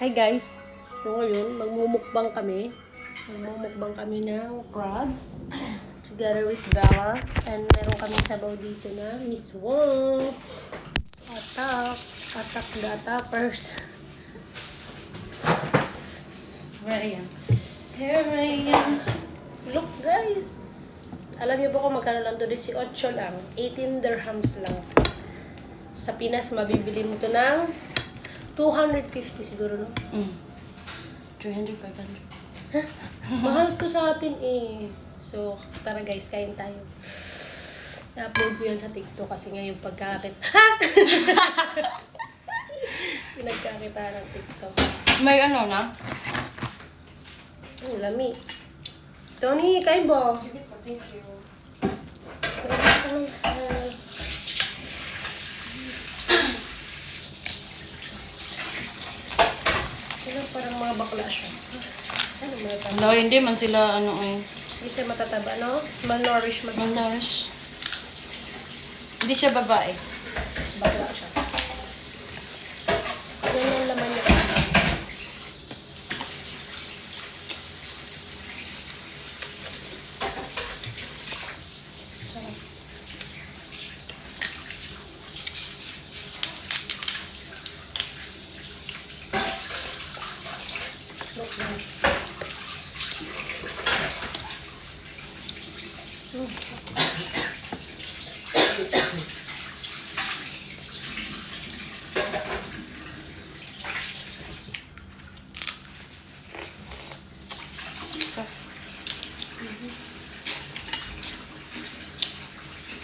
Hi guys! So ngayon, magmumukbang kami. Magmumukbang kami ng crabs. Together with Bella. And meron kami sabaw dito na Miss Wong. Atak. Atak the attackers. Where are you? Here I am. Look guys! Alam niyo ba kung magkano lang to? 18 lang. 18 dirhams lang. Sa Pinas, mabibili mo to ng 250 siguro, no? 300, 500. Mahal to sa atin eh. So, tara guys, kain tayo. I-upload ko yan sa TikTok kasi nga yung pagkakit. Pinagkakita ng TikTok. May ano na? Ang lami. Tony, kain ba? Sige po, thank you. Parang mga bakla siya. Ano masasabi? No, hindi man sila ano eh. Hindi siya matataba, no? Malnourished. Malnourished. Hindi siya babae. Bakla siya. Yan yung laman niya. Sarap. Look guys.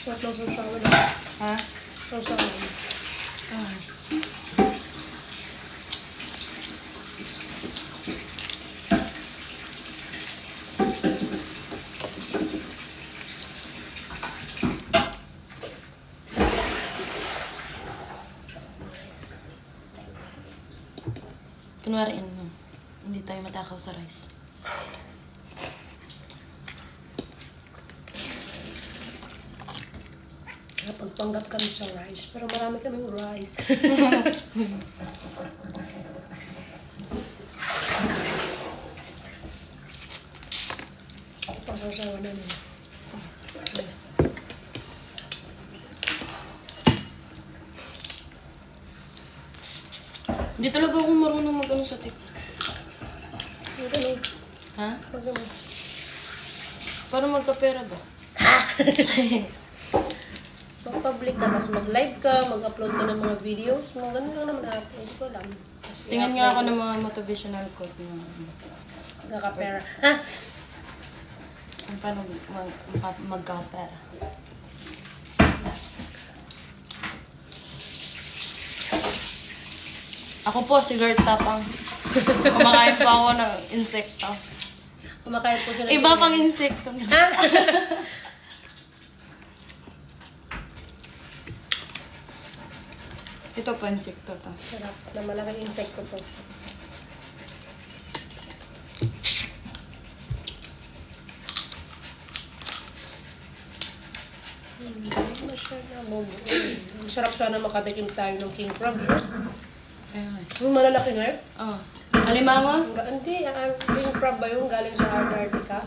Sarap ng sausawan. Ha? Sausawan. Ah. Kunwari ano, hindi tayo matakaw sa rice. Napagpanggap kami sa rice, pero marami kaming rice. Pasasawa na nila. Yes. Hindi talaga ako marunong mag-ano sa TikTok. Magaling. Ha? Magaling. Para magkapera ba? Mag-public ka, tapos mag-live ka, mag-upload ka ng mga videos. Mga ganun lang naman ako. Hindi ko alam. Kasi Tingnan nga ako ng mga motivational quote na Magkakapera. Ha? kung paano magkapera. Ako po, si Gert Tapang. Kumakain pa ako ng insekto. Kumakain po siya ng Iba chicken. pang insekto. Ha? Ito po, insekto to. Sarap. Na malaking insekto to. Masarap sana makatikim tayo ng king crab. Ayan. Yung malalaki nga yun. Oh. Alimango? Hindi, ang king crab ba yung galing sa Antarctica?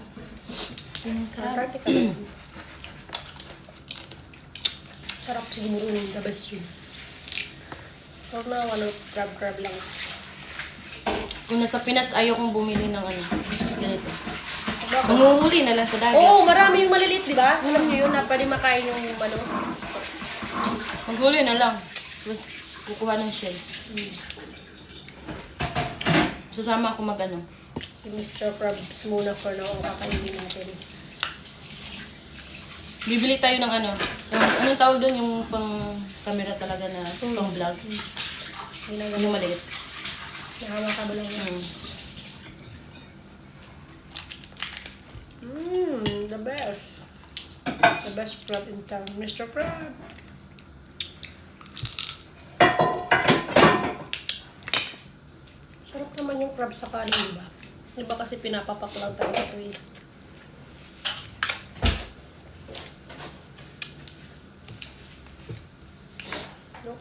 Antarctica ba yun? Sarap siguro yung the best yun. Huwag na ano, crab lang. Kung nasa Pinas, ayaw kong bumili ng ano. Ganito. Manguhuli na lang sa dagat. Oo, marami yung maliliit, di ba? Alam niyo yun na pwede makain yung ano. Manghuli na lang. Tapos kukuha ng shell. Sasama ako mag-ano. Si Mr. Krabs muna for now ang kakainin natin. Bibili tayo ng ano. Anong tawag doon? Yung pang camera talaga na pang vlog. Yung maliit. Nahawa ka ba lang yan? The best. The best crab in town. Mr. Crab. Sarap naman yung crab sa kanin, di ba? Di ba kasi pinapapak lang tayo ito eh. No?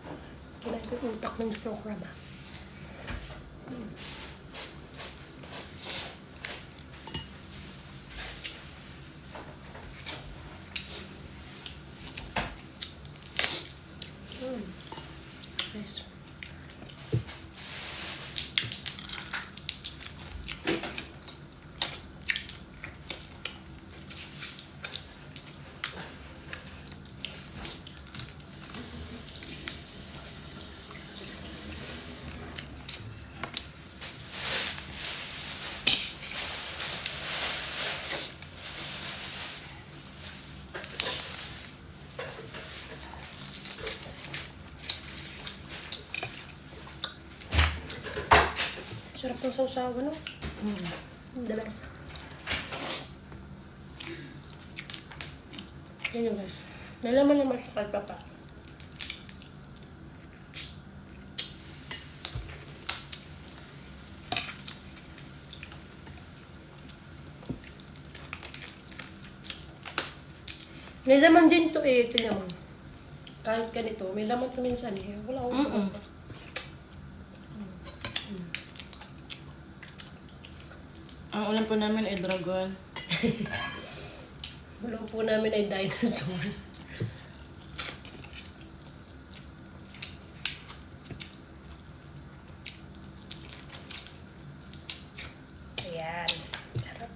Kinain ko yung utak ng Mr. Crab ah. guys. Sarap ng sausawa, no? The best. Yan yung guys. May laman naman sa kalpapa. May laman din to eh. Tingnan mo. Kahit ganito, may laman to minsan eh. Wala akong Ang ulam po namin ay dragon. Bulong po namin ay dinosaur. Ayan. Sarap.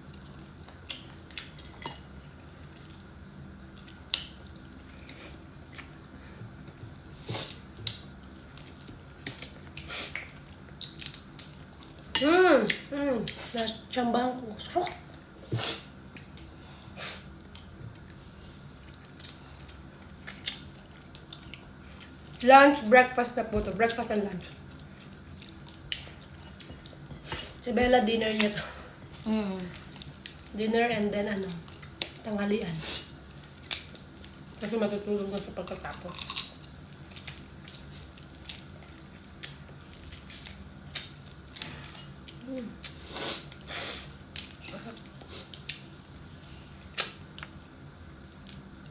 Natsambahan ko. Sarap. Lunch, breakfast na po to. Breakfast and lunch. Si Bella, dinner niya to. Dinner and then tanghalian. Kasi matutulog na sa pagkatapos.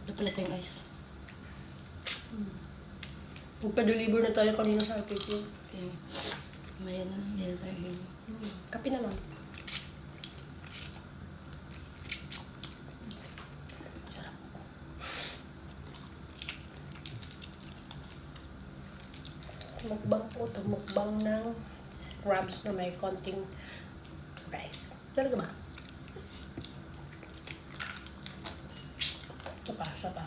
Wala pala tayong ice. Magpa-deliver na tayo kanina sa RPQ. Okay. Maya na, hindi na tayo hilo. Kape naman. Sarap. Mukbang po ito. Mukbang ng crabs na may konting rice. Talaga ba? Siya pa.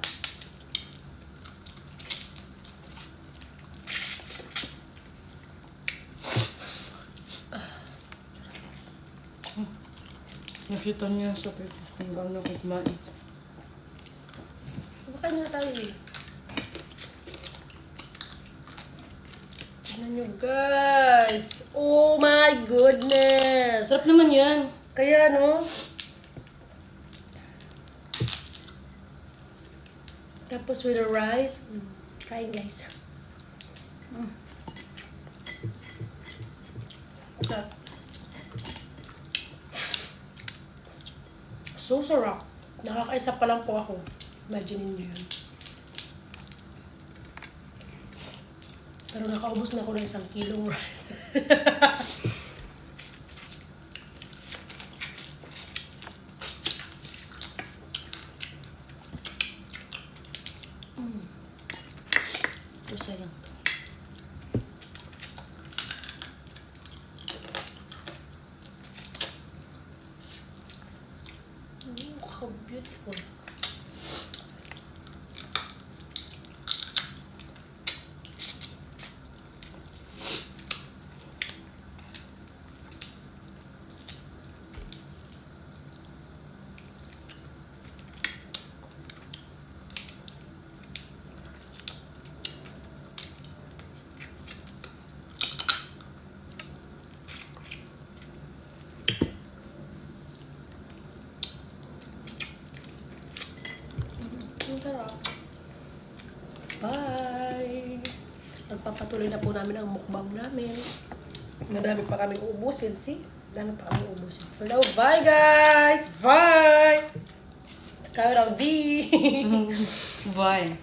Nakita niya sa pipis kung gano'n ko kumain. Baka na tayo eh. Tignan nyo guys. Oh my goodness. Sarap naman yan. Kaya no? Tapos with the rice. Kain guys. Sarap. So sarap. Nakakaisa pa lang po ako. Imagine niyo yun. Pero nakaubos na ako ng 1 kilong rice. Ito sayang to. How beautiful. Ang sarap. Bye! Magpapatuloy na po namin ang mukbang namin. Madami pa kaming uubusin, see? Madami pa kaming uubusin. For now, bye guys! Bye! Capital B! Bye.